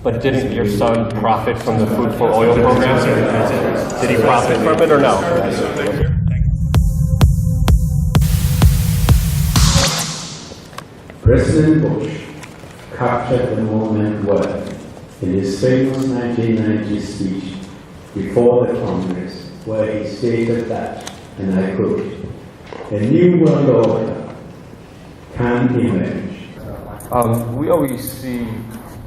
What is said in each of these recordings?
But didn't your son profit from the Food for Oil program? Did he profit from it or no? President Bush captured the moment well in his famous 1990 speech before the Congress, where he stated that, and I quote, "A new world order can emerge." We always see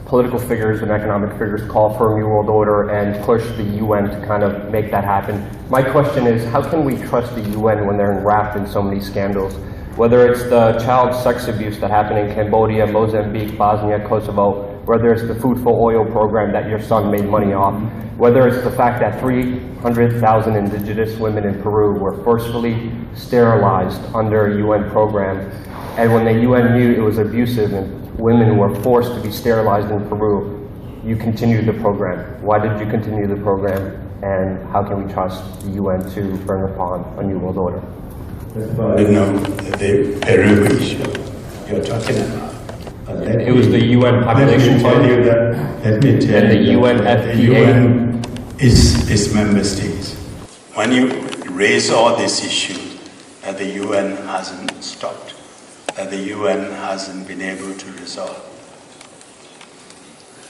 political figures and economic figures call for a new world order and push the UN to kind of make that happen. My question is, how can we trust the UN when they're enwrapped in so many scandals? Whether it's the child sex abuse that happened in Cambodia, Mozambique, Bosnia, Kosovo, whether it's the Food for Oil program that your son made money off, whether it's the fact that 300,000 indigenous women in Peru were forcefully sterilized under a UN program, and when the UN knew it was abusive and women were forced to be sterilized in Peru, you continued the program. Why did you continue the program, and how can we trust the UN to bring upon a new world order? The Peru issue you're talking about. It was the UN population Let me tell and the you UN that the FPA. UN is member states. When you raise all these issues that the UN hasn't stopped, that the UN hasn't been able to resolve,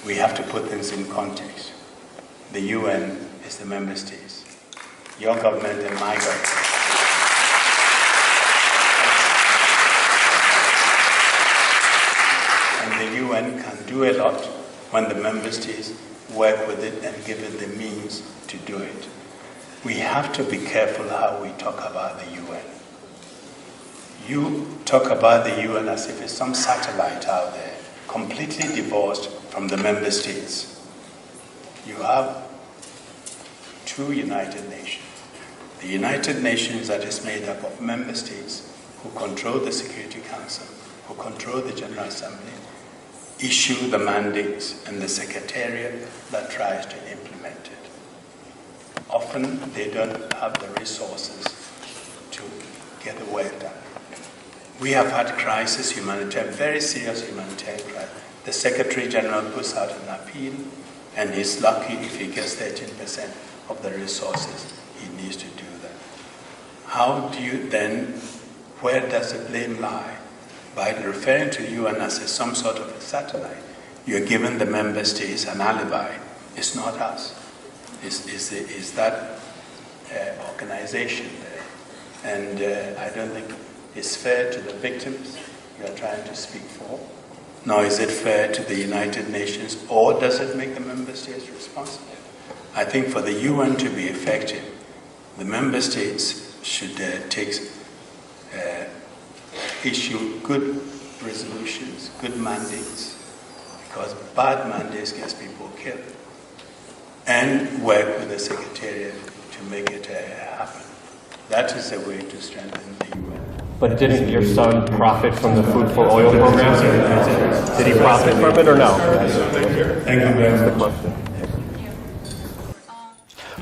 we have to put things in context. The UN is the member states. Your government and my government. And the UN can do a lot when the member states work with it and give it the means to do it. We have to be careful how we talk about the UN. You talk about the UN as if it's some satellite out there, completely divorced from the member states. You have two United Nations. The United Nations that is made up of member states who control the Security Council, who control the General Assembly, issue the mandates, and the Secretariat that tries to implement it. Often they don't have the resources to get the work done. We have had crisis, humanitarian, very serious humanitarian crisis. The Secretary General puts out an appeal, and he's lucky if he gets 13% of the resources he needs to do that. How do you then, where does the blame lie? By referring to the UN as some sort of a satellite, you're giving the member states an alibi. It's not us. It's that organization there. And I don't think it's fair to the victims you're trying to speak for, nor is it fair to the United Nations, or does it make the member states responsible? I think for the UN to be effective, the member states should issue good resolutions, good mandates, because bad mandates get people killed, and work with the Secretariat to make it happen. That is the way to strengthen the UN. But didn't your son profit from the Food for Oil program? Did he profit from it or no? Thank you very much.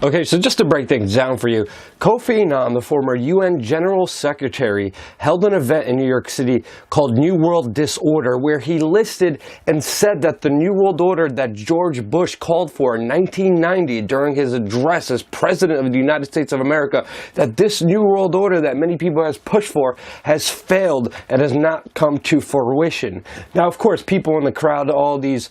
Okay, so just to break things down for you, Kofi Annan, the former UN General Secretary, held an event in New York City called New World Disorder, where he listed and said that the New World Order that George Bush called for in 1990 during his address as President of the United States of America, that this New World Order that many people has pushed for has failed and has not come to fruition. Now, of course, people in the crowd, all these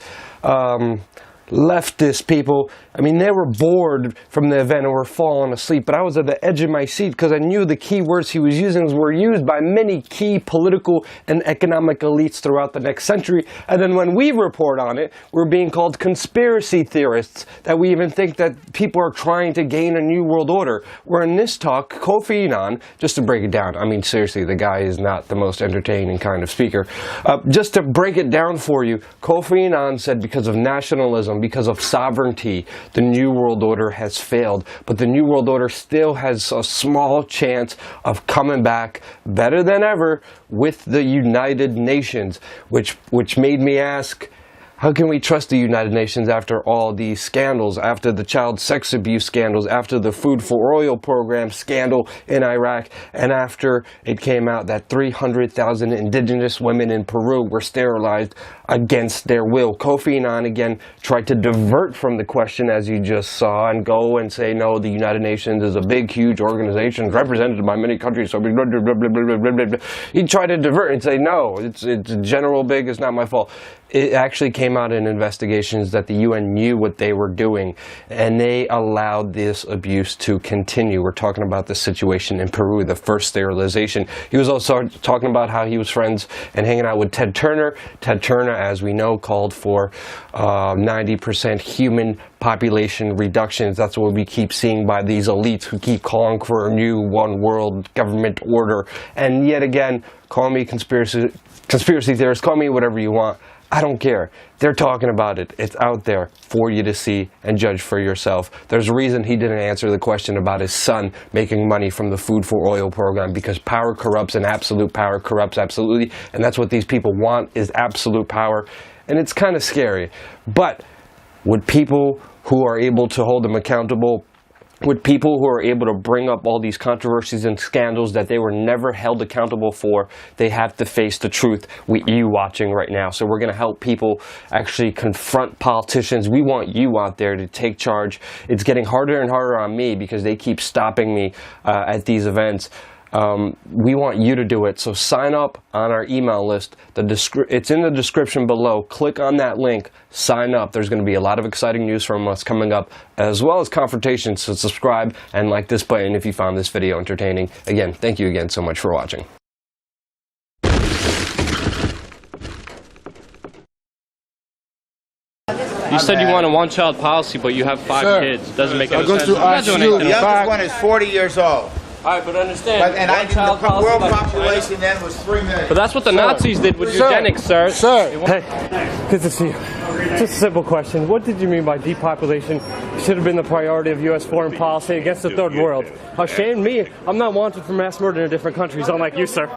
leftist people, I mean, they were bored from the event and were falling asleep, but I was at the edge of my seat because I knew the key words he was using were used by many key political and economic elites throughout the next century. And then when we report on it, we're being called conspiracy theorists, that we even think that people are trying to gain a new world order. Where in this talk, Kofi Annan, just to break it down, I mean, seriously, the guy is not the most entertaining kind of speaker. Just to break it down for you, Kofi Annan said because of nationalism, because of sovereignty, the New World Order has failed, but the New World Order still has a small chance of coming back better than ever with the United Nations, which made me ask, How can we trust the United Nations after all these scandals, after the child sex abuse scandals, after the food for oil program scandal in Iraq, and after it came out that 300,000 indigenous women in Peru were sterilized against their will? Kofi Annan again tried to divert from the question, as you just saw, and go and say, no, the United Nations is a big, huge organization represented by many countries, so blah, blah, blah, blah, blah, blah, blah. He tried to divert and say, no, it's general big, it's not my fault. It actually came out in investigations that the UN knew what they were doing, and they allowed this abuse to continue. We're talking about the situation in Peru, the first sterilization. He was also talking about how he was friends and hanging out with Ted Turner. Ted Turner, as we know, called for 90% human population reductions. That's what we keep seeing by these elites who keep calling for a new one world government order. And yet again, call me conspiracy theorist, call me whatever you want. I don't care. They're talking about it. It's out there for you to see and judge for yourself. There's a reason he didn't answer the question about his son making money from the food for oil program, because power corrupts and absolute power corrupts absolutely. And that's what these people want, is absolute power. And it's kind of scary. But would people who are able to hold them accountable, with people who are able to bring up all these controversies and scandals that they were never held accountable for, they have to face the truth with you watching right now. So we're going to help people actually confront politicians. We want you out there to take charge. It's getting harder and harder on me because they keep stopping me at these events. We want you to do it. So sign up on our email list. It's in the description below. Click on that link. Sign up. There's going to be a lot of exciting news from us coming up, as well as confrontations. So subscribe and like this button if you found this video entertaining. Again, thank you again so much for watching. You said you want a one-child policy, but you have 5 kids. Doesn't make any sense. The youngest one is 40 years old. All right, but understand. And the world population then was 3 million. But that's what the Nazis did with eugenics, sir. Hey, good to see you. Just a simple question. What did you mean by depopulation should have been the priority of U.S. foreign policy against the third world? Shame me. I'm not wanted for mass murder in different countries, unlike you, sir.